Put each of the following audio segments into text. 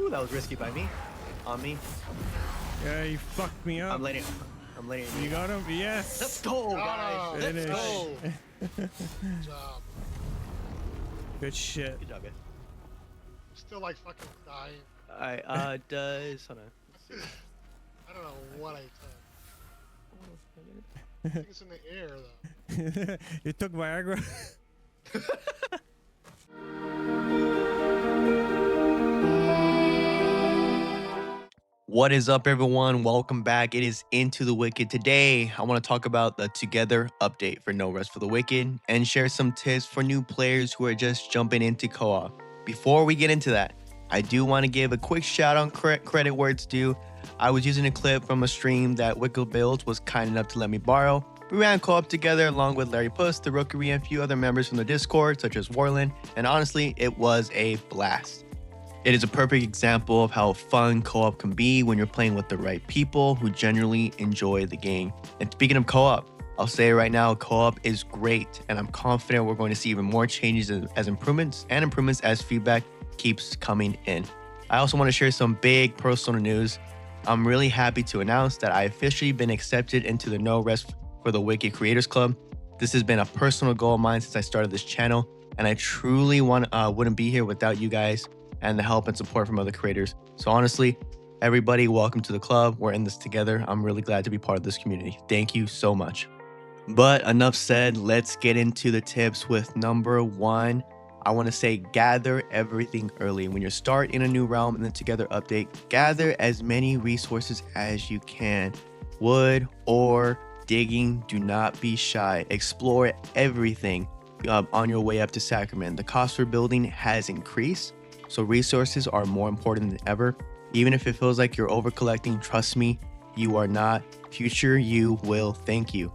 Ooh, that was risky by me. On me. Yeah, you fucked me up. I'm letting. You got him? Yes. Let's go, guys. Finish. Let's go. Good job. Good shit. Good job, guys. I'm still like fucking dying. Alright, does hold on. Let's see. I don't know what I took. I think it's in the air though. You took Viagra. What is up, everyone? Welcome back. It is Into the Wicked. Today, I want to talk about the Together update for No Rest for the Wicked and share some tips for new players who are just jumping into co-op. Before we get into that, I do want to give a quick shout out credit where it's due. I was using a clip from a stream that Wicked Builds was kind enough to let me borrow. We ran co-op together along with Larry Puss, the Rookery, and a few other members from the Discord, such as Warland, and honestly, it was a blast. It is a perfect example of how fun co-op can be when you're playing with the right people who genuinely enjoy the game. And speaking of co-op, I'll say right now, co-op is great, and I'm confident we're going to see even more changes as improvements as feedback keeps coming in. I also want to share some big personal news. I'm really happy to announce that I officially been accepted into the No Rest for the Wicked Creators Club. This has been a personal goal of mine since I started this channel, and I truly wouldn't be here without you guys and the help and support from other creators. So honestly, everybody, welcome to the club. We're in this together. I'm really glad to be part of this community. Thank you so much. But enough said, let's get into the tips with number one. I want to say gather everything early. When you start in a new realm in the Together update, gather as many resources as you can. Wood, ore, digging, do not be shy. Explore everything on your way up to Sacrament. The cost for building has increased, so resources are more important than ever. Even if it feels like you're over collecting, trust me, you are not. Future you will thank you.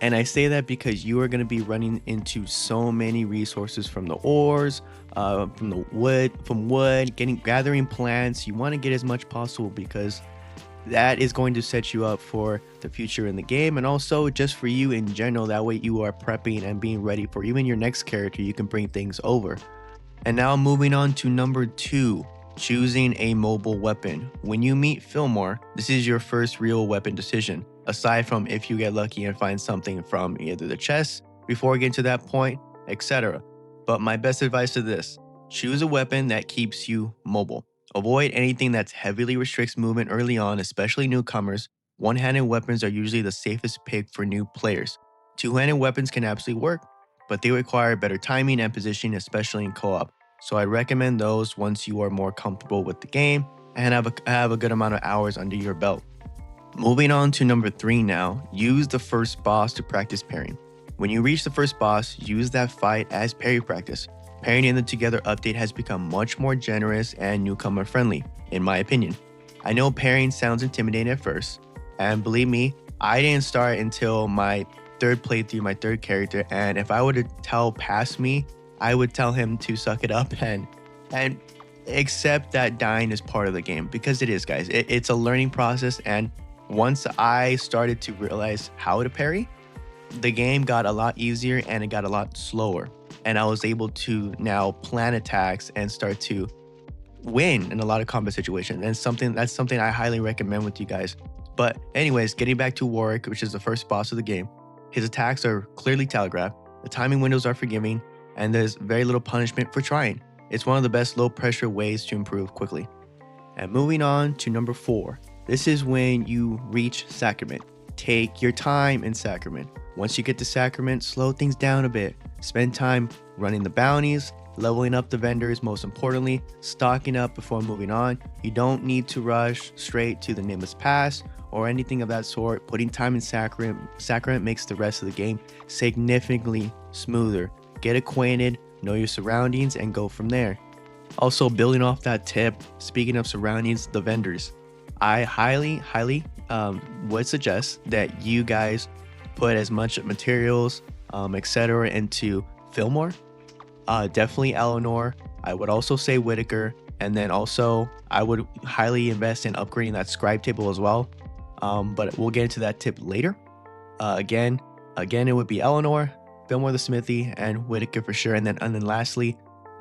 And I say that because you are going to be running into so many resources from the ores, from wood, gathering plants. You want to get as much possible because that is going to set you up for the future in the game, and also just for you in general. That way you are prepping and being ready for even your next character. You can bring things over. And now moving on to number two, choosing a mobile weapon. When you meet Fillmore, this is your first real weapon decision, aside from if you get lucky and find something from either the chest before getting to that point, etc. But my best advice to this, choose a weapon that keeps you mobile. Avoid anything that heavily restricts movement early on, especially newcomers. One-handed weapons are usually the safest pick for new players. Two-handed weapons can absolutely work, but they require better timing and positioning, especially in co-op. So I recommend those once you are more comfortable with the game and have a good amount of hours under your belt. Moving on to number three now, use the first boss to practice parrying. When you reach the first boss, use that fight as parry practice. Parrying in the Together update has become much more generous and newcomer friendly, in my opinion. I know parrying sounds intimidating at first, and believe me, I didn't start until my third playthrough, my third character, and if I were to tell past me, I would tell him to suck it up and accept that dying is part of the game, because it is, guys. It's a learning process, and once I started to realize how to parry, the game got a lot easier and it got a lot slower, and I was able to now plan attacks and start to win in a lot of combat situations, and that's something I highly recommend with you guys. But anyways, getting back to Warwick, which is the first boss of the game, his attacks are clearly telegraphed, the timing windows are forgiving, and there's very little punishment for trying. It's one of the best low pressure ways to improve quickly. And moving on to number four, this is when you reach Sacrament. Take your time in Sacrament. Once you get to Sacrament, slow things down a bit. Spend time running the bounties, leveling up the vendors, most importantly, stocking up before moving on. You don't need to rush straight to the Nimbus Pass or anything of that sort. Putting time in Sacrament makes the rest of the game significantly smoother. Get acquainted, know your surroundings, and go from there. Also, building off that tip, speaking of surroundings, the vendors. I highly would suggest that you guys put as much materials, etc. into Fillmore. Definitely Eleanor. I would also say Whitaker, and then also I would highly invest in upgrading that scribe table as well. But we'll get into that tip later. Again, it would be Eleanor, Fillmore the Smithy, and Whitaker for sure, and then lastly,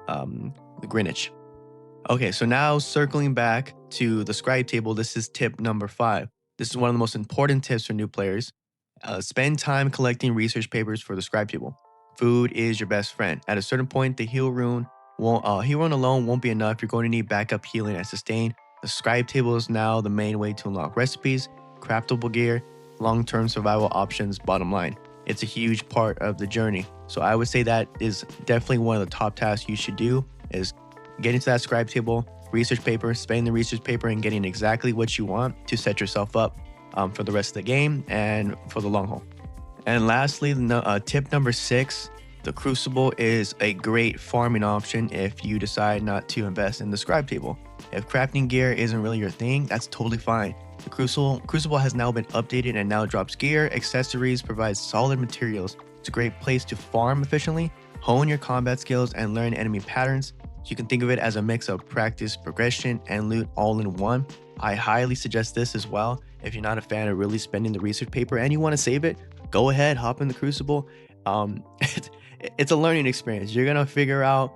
the Greenwich. Okay, so now circling back to the scribe table, this is tip number 5. This is one of the most important tips for new players. Spend time collecting research papers for the scribe table. Food is your best friend. At a certain point, the heal rune alone won't be enough. You're going to need backup healing and sustain. The scribe table is now the main way to unlock recipes, craftable gear, long-term survival options. Bottom line, it's a huge part of the journey. So I would say that is definitely one of the top tasks you should do is getting to that scribe table, research paper, spending the research paper, and getting exactly what you want to set yourself up for the rest of the game and for the long haul. And lastly, tip number 6, the Crucible is a great farming option if you decide not to invest in the scribe table. If crafting gear isn't really your thing, that's totally fine. The Crucible has now been updated and now drops gear, accessories, provides solid materials. It's a great place to farm efficiently, hone your combat skills, and learn enemy patterns. So you can think of it as a mix of practice, progression, and loot all in one. I highly suggest this as well. If you're not a fan of really spending the research paper and you want to save it, go ahead, hop in the Crucible. It's a learning experience. You're gonna figure out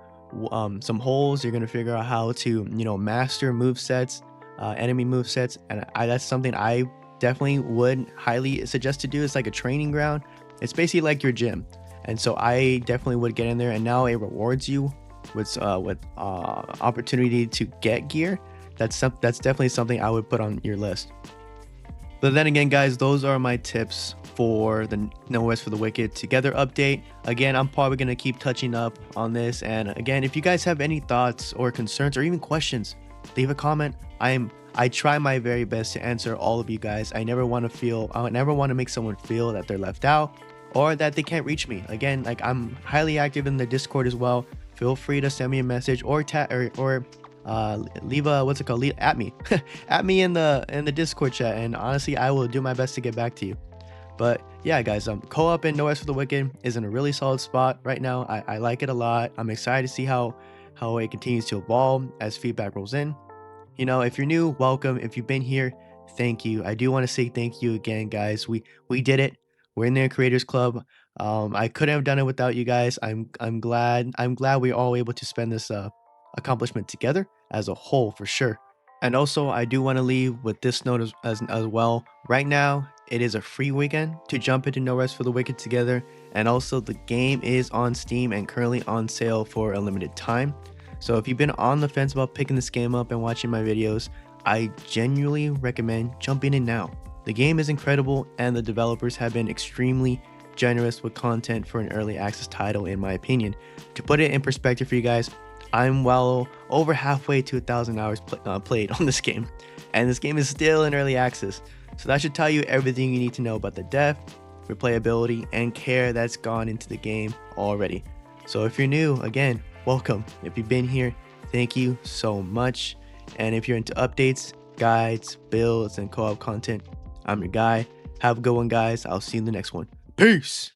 some holes. You're gonna figure out how to master move sets, enemy move sets, and that's something I definitely would highly suggest to do. It's like a training ground. It's basically like your gym, and so I definitely would get in there. And now it rewards you with opportunity to get gear. That's definitely something I would put on your list. But then again, guys, those are my tips for the No Rest for the Wicked Together update. Again, I'm probably going to keep touching up on this. And again, if you guys have any thoughts or concerns or even questions, leave a comment. I try my very best to answer all of you guys. I never want to make someone feel that they're left out or that they can't reach me. Again, like I'm highly active in the Discord as well. Feel free to send me a message or leave a at me at me in the Discord chat, and honestly I will do my best to get back to you. But yeah, guys, co-op in No Rest for the Wicked is in a really solid spot right now. I like it a lot. I'm excited to see how it continues to evolve as feedback rolls in. If you're new, welcome. If you've been here, thank you. I do want to say thank you again, guys. We did it. We're in the Creators Club. I couldn't have done it without you guys. I'm glad we're all able to spend this accomplishment together as a whole, for sure. And also, I do want to leave with this note as well. Right now, it is a free weekend to jump into No Rest for the Wicked together. And also, the game is on Steam and currently on sale for a limited time. So if you've been on the fence about picking this game up and watching my videos, I genuinely recommend jumping in now. The game is incredible and the developers have been extremely generous with content for an early access title, in my opinion. To put it in perspective for you guys, I'm well over halfway to 1,000 hours played on this game, and this game is still in early access. So that should tell you everything you need to know about the depth, replayability, and care that's gone into the game already. So if you're new, again, welcome. If you've been here, thank you so much. And if you're into updates, guides, builds, and co-op content, I'm your guy. Have a good one, guys. I'll see you in the next one. Peace!